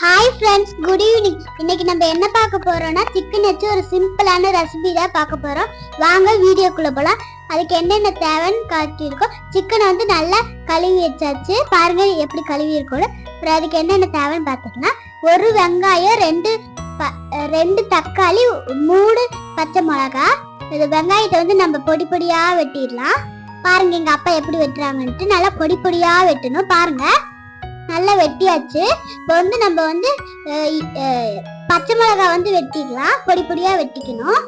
Hi friends, good evening. இன்னைக்கு நம்ம என்ன பார்க்க போறோம்னா சிக்கன் வச்சு ஒரு சிம்பிளான ரெசிபி தான் பார்க்க போறோம். வாங்க வீடியோக்குள்ள போலாம். அதுக்கு என்னென்ன தேவைன்னு காட்டியிருக்கோம். சிக்கனை வந்து நல்லா கழுவி வச்சாச்சு. பாருங்க எப்படி கழுவி இருக்கணும். அப்புறம் அதுக்கு என்னென்ன தேவைன்னு பார்த்துக்கலாம். ஒரு வெங்காயம், ரெண்டு தக்காளி, 3 பச்சை மிளகா. இது வெங்காயத்தை வந்து நம்ம பொடி பொடியா வெட்டிடலாம். பாருங்க எங்க அப்பா எப்படி வெட்டுறாங்கன்ட்டு. நல்லா பொடி பொடியா வெட்டணும். பாருங்க நல்லா வெட்டியாச்சு. இப்போ வந்து நம்ம வந்து பச்சை மிளகாய் வந்து வெட்டிடலாம். பொடி பொடியா வெட்டிக்கணும்.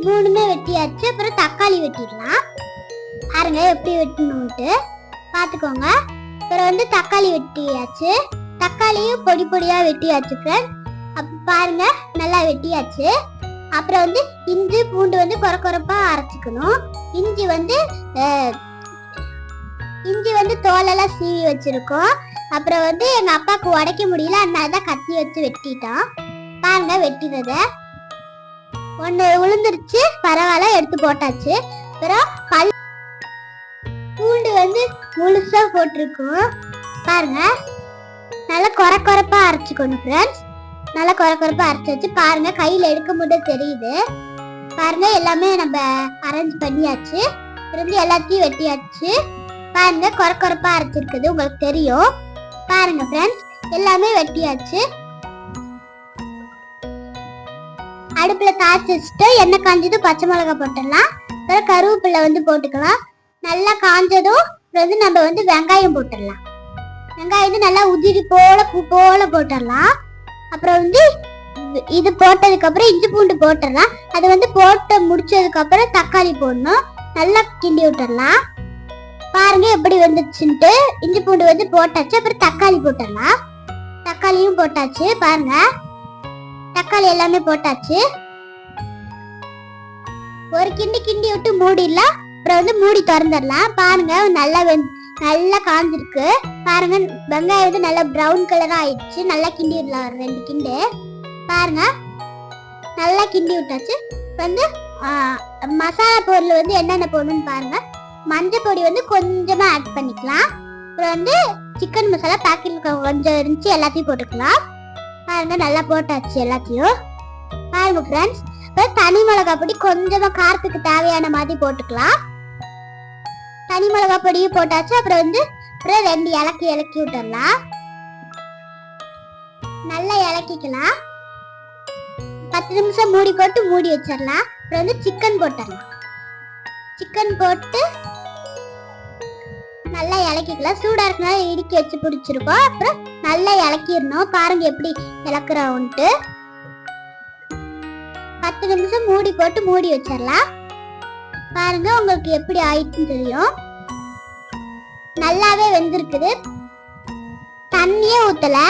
3மே வெட்டியாச்சு. அப்புறம் தக்காளி வெட்டிடலாம். பாருங்க எப்படி வெட்டணும்ட்டு பார்த்துக்கோங்க. அப்புறம் வந்து தக்காளி வெட்டியாச்சு. தக்காளியும் பொடி பொடியா வெட்டியாச்சு ஃப்ரெண்ட்ஸ். அப்போ பாருங்க நல்லா வெட்டியாச்சு. அப்புறம் வந்து இஞ்சி பூண்டு வந்து கொரப்பா அரைச்சிக்கணும். இஞ்சி வந்து தோலெல்லாம் சீவி வச்சிருக்கோம். அப்புறம் வந்து எங்க அப்பாவுக்கு உடைக்க முடியல, அதனாலதான் கத்தி வச்சு வெட்டிட்டோம். பாருங்க வெட்டினத ஒண்ணு உளுந்துருச்சு, பரவாயில்ல, எடுத்து போட்டாச்சு. அப்புறம் பூண்டு வந்து முழுசா போட்டிருக்கோம். பாருங்க நல்லா கொரப்பா அரைச்சுக்கணும் ஃப்ரெண்ட்ஸ். நல்லா கொரப்பா அரைச்சாச்சு. பாருங்க கையில எடுக்க முடியாது தெரியுது. பாருங்க எல்லாமே நம்ம அரேஞ்ச் பண்ணியாச்சு. இருந்து எல்லாத்தையும் வெட்டியாச்சு. பாருங்க கொரப்பா அரைச்சிருக்குது, உங்களுக்கு தெரியும். பாருங்க ஃப்ரெண்ட்ஸ் எல்லாமே வெட்டியாச்சு. அடுப்புல காய்ச்சி வச்சுட்டு எண்ணெய் காஞ்சது பச்சை மிளகாய் போட்டுடலாம். அப்புறம் கருவேப்பிலை வந்து போட்டுக்கலாம். நல்லா காஞ்சதும் வந்து நம்ம வந்து வெங்காயம் போட்டுடலாம். வெங்காயம் வந்து நல்லா உதிரி பூ போல போட்டுடலாம். அப்புறம் வந்து இது போட்டதுக்கு அப்புறம் இஞ்சி பூண்டு போட்டுடலாம். அது வந்து போட்டு முடிச்சதுக்கு அப்புறம் தக்காளி போடணும். நல்லா கிண்டி விட்டுடலாம். பாருங்க எப்படி வந்துச்சுன்ட்டு. இஞ்சி பூண்டு வந்து போட்டாச்சு. அப்புறம் தக்காளி போட்டுடலாம். தக்காளியும் போட்டாச்சு. பாருங்க தக்காளி எல்லாமே போட்டாச்சு. ஒரு கிண்டி விட்டு மூடிடலாம். அப்புறம் வந்து மூடி திறந்துடலாம். பாருங்க நல்லா காஞ்சிருக்கு. பாருங்க வெங்காயம் வந்து நல்லா பிரவுன் கலரா ஆயிடுச்சு. நல்லா கிண்டி விடலாம். 2 கிண்டு. பாருங்க நல்லா கிண்டி விட்டாச்சு. வந்து மசாலா பொருள் வந்து என்னென்ன போடணும்னு பாருங்க. மஞ்சள் பொடி வந்து கொஞ்சமா ஆட் பண்ணிக்கலாம். அப்புறம் வந்து சிக்கன் மசாலா பேக்கெட்ல கொஞ்சம் இருந்துச்சு, எல்லாத்தையும் போட்டுக்கலாம். பாருங்க நல்லா போட்டாச்சு எல்லாத்தையும். பாருங்க ஃப்ரெண்ட்ஸ், அப்புறம் தனி மிளகாய் பொடி கொஞ்சமா காரத்துக்கு தேவையான மாதிரி போட்டுக்கலாம். தனி மிளகாய் பொடியும் போட்டாச்சு. அப்புறம் வந்து 2 இலக்கி விட்டுடலாம். நல்லா இலக்கிக்கலாம். 10 நிமிஷம் மூடி போட்டு மூடி வச்சிடலாம். அப்புறம் வந்து சிக்கன் போட்டுடலாம். சிக்கன் போட்டு நல்லா இலக்கிக்கலாம். சூடா இருக்கனால இடுக்கி வச்சு பிடிச்சிருக்கோம். அப்புறம் நல்லா இலக்கிடணும். பாருங்க எப்படி இலக்குறோம்ட்டு. 10 நிமிஷம் மூடி போட்டு மூடி வச்சிடலாம். பாருங்க உங்களுக்கு எப்படி ஆயிடுச்சுன்னு தெரியும். நல்லாவே வெந்திருக்குது. தண்ணியே ஊத்தல,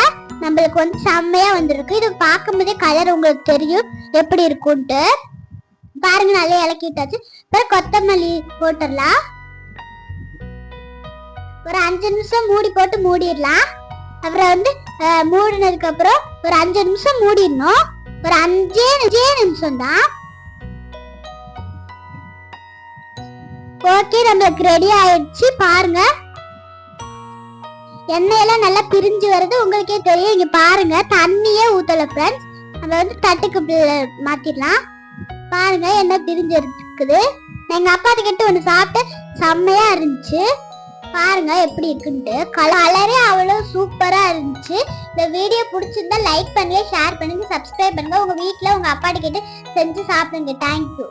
நம்மளுக்கு வந்து செம்மையா வந்திருக்கு. இது பார்க்கும் போதே கலர் உங்களுக்கு தெரியும் எப்படி இருக்கும்ட்டு. பாருங்க நல்லா இலக்கிட்டாச்சு. அப்புறம் கொத்தமல்லி போட்டுடலாம். ஒரு 5 நிமிஷம் மூடி போட்டு மூடிடலாம். அப்புறம் வந்து மூடினதுக்கு அப்புறம் ஒரு 5 நிமிஷம் மூடிடணும். ஒரு 5 நிமிஷம் தான். ஓகே, நம்மளுக்கு ரெடி ஆயிடுச்சு. பாருங்க எண்ணெயெல்லாம் நல்லா பிரிஞ்சு வருது, உங்களுக்கே தெரியும். இங்க பாருங்க தண்ணியே ஊத்தல ஃப்ரெண்ட்ஸ். நம்ம வந்து தட்டுக்கு மாத்திடலாம். பாருங்க என்ன பிரிஞ்சு இருக்குது. எங்க அப்பா கிட்ட ஒண்ணு சாப்பிட்டு செம்மையா இருந்துச்சு. பாருங்க எப்படி இருக்குன்ட்டு. கலரே அவ்வளவு சூப்பரா இருந்துச்சு. இந்த வீடியோ பிடிச்சிருந்தா லைக் பண்ணுங்க, ஷேர் பண்ணுங்க, சப்ஸ்கிரைப் பண்ணுங்க. உங்க வீட்டுல உங்க அப்பா கிட்ட செஞ்சு சாப்பிடுங்க. தேங்க்யூ.